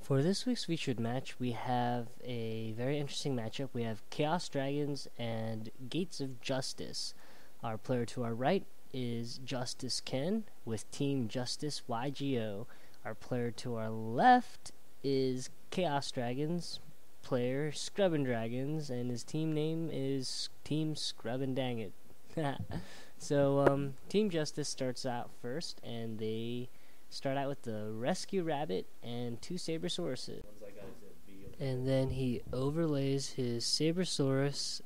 For this week's featured match, we have a very interesting matchup. We have Chaos Dragons and Gates of Justice. Our player to our right is Justice Ken with Team Justice YGO. Our player to our left is Chaos Dragons player Scrubbin' Dragons, and his team name is Team Scrubbin' Dang It. So, Team Justice starts out first, and they start out with the Rescue Rabbit and two Sabrosauruses. And then he overlays his Sabrosauruses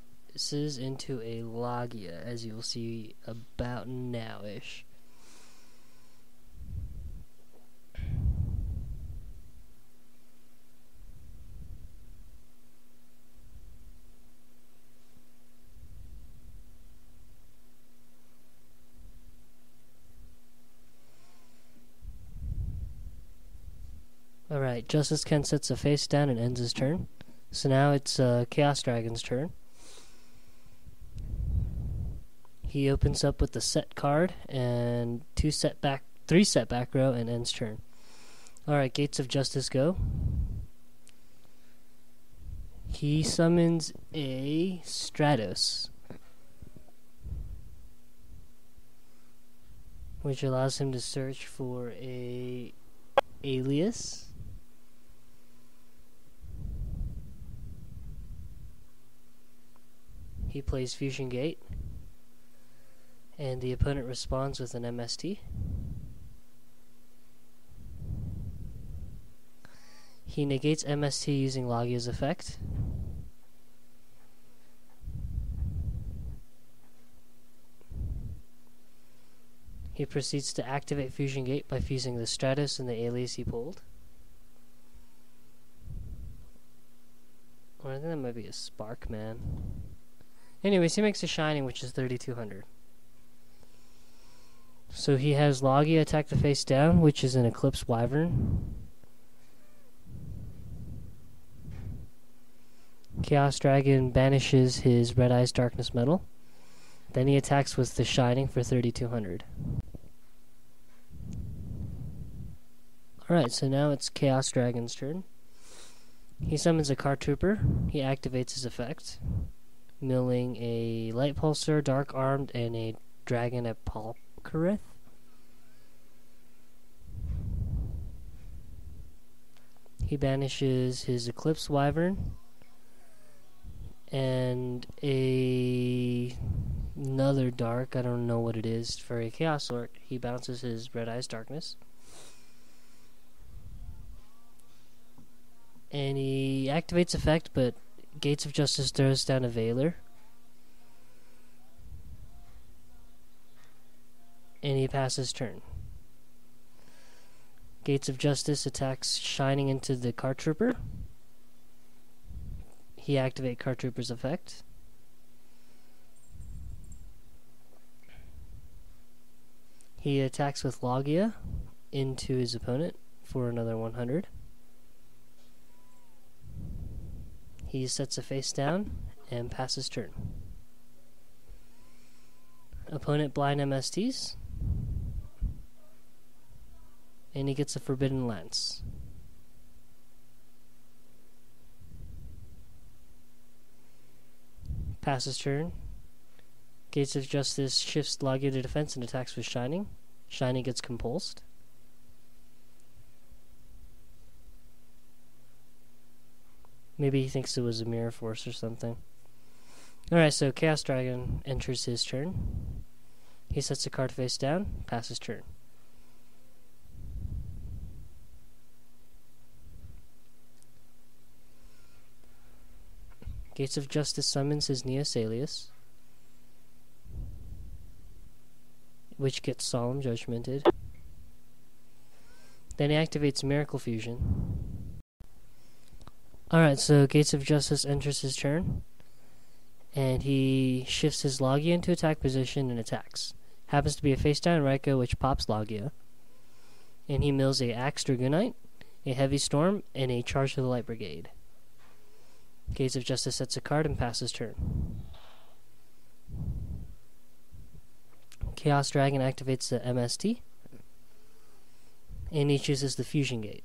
into a Logia, as you will see about now-ish. Alright, Justice Ken sets a face down and ends his turn. So now it's Chaos Dragon's turn. He opens up with the set card and three set back row and ends turn. Alright, Gates of Justice go. He summons a Stratos, which allows him to search for a alias. He plays Fusion Gate, and the opponent responds with an MST. He negates MST using Logia's effect. He proceeds to activate Fusion Gate by fusing the Stratos and the alias he pulled. Or I think that might be a Spark Man. Anyways, he makes a Shining, which is 3200. So he has Logia attack the face down, which is an Eclipse Wyvern. Chaos Dragon banishes his Red Eyes Darkness Metal. Then he attacks with the Shining for 3200. Alright, so now it's Chaos Dragon's turn. He summons a Card Trooper. He activates his effect, milling a Light Pulsar, Dark Armed, and a Dragon Apocryph. He banishes his Eclipse Wyvern and another Dark, I don't know what it is, for a Chaos Orc. He bounces his Red Eyes Darkness. And he activates effect, but Gates of Justice throws down a Veiler. And he passes turn. Gates of Justice attacks Shining into the Card Trooper. He activates Card Trooper's effect. He attacks with Logia into his opponent for another 100. He sets a face down and passes turn. Opponent blind MSTs. And he gets a Forbidden Lance. Passes turn. Gates of Justice shifts Logia to defense and attacks with Shining. Shining gets compulsed. Maybe he thinks it was a Mirror Force or something. Alright, so Chaos Dragon enters his turn. He sets a card face down, passes turn. Gates of Justice summons his Neos Alias, which gets Solemn Judgmented. Then he activates Miracle Fusion. Alright, so Gates of Justice enters his turn, and he shifts his Logia into attack position and attacks. Happens to be a face down Raikou, which pops Logia. And he mills a Axe Dragoonite, a Heavy Storm, and a Charge to the Light Brigade. Gates of Justice sets a card and passes turn. Chaos Dragon activates the MST, and he chooses the Fusion Gate.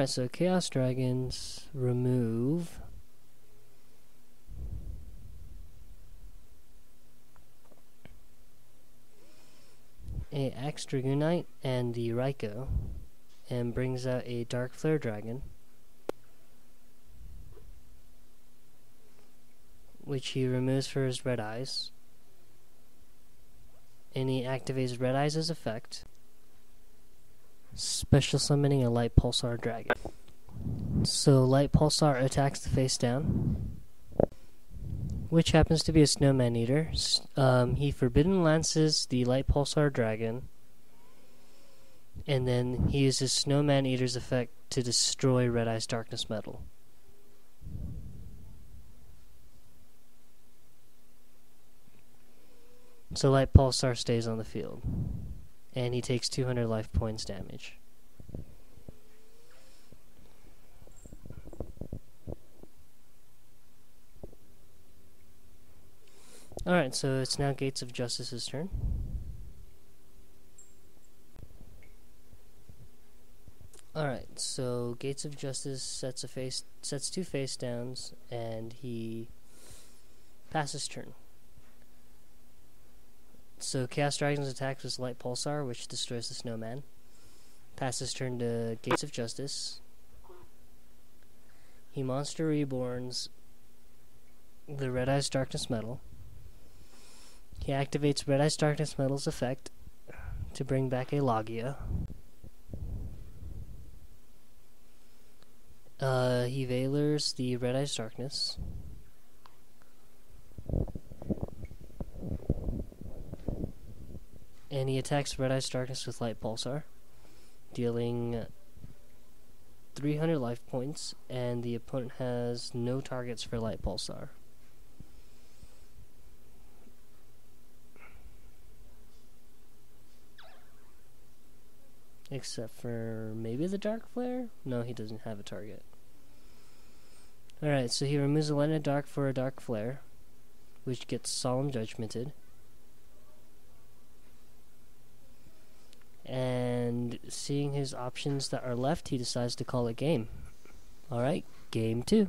Alright, so Chaos Dragons remove a Axe Dragoonite and the Raikou, and brings out a Dark Flare Dragon, which he removes for his Red Eyes, and he activates Red Eyes' effect, special summoning a Light Pulsar Dragon. So Light Pulsar attacks the face down, which happens to be a Snowman Eater. He Forbidden Lances the Light Pulsar Dragon, and then he uses Snowman Eater's effect to destroy Red Eye's Darkness Metal. So Light Pulsar stays on the field, and he takes 200 life points damage. Alright, so it's now Gates of Justice's turn. Alright, so Gates of Justice sets 2 face downs, and he passes turn. So Chaos Dragons attacks with Light Pulsar, which destroys the Snowman. Passes turn to Gates of Justice. He Monster Reborns the Red Eyes Darkness Metal. He activates Red Eyes Darkness Metal's effect to bring back a Logia. He Valors the Red Eyes Darkness. And he attacks Red Eyes Darkness with Light Pulsar, dealing 300 life points, and the opponent has no targets for Light Pulsar. Except for maybe the Dark Flare? No, he doesn't have a target. Alright, so he removes a Light and a Dark for a Dark Flare, which gets Solemn Judgmented. And seeing his options that are left, he decides to call it game. Alright, game 2.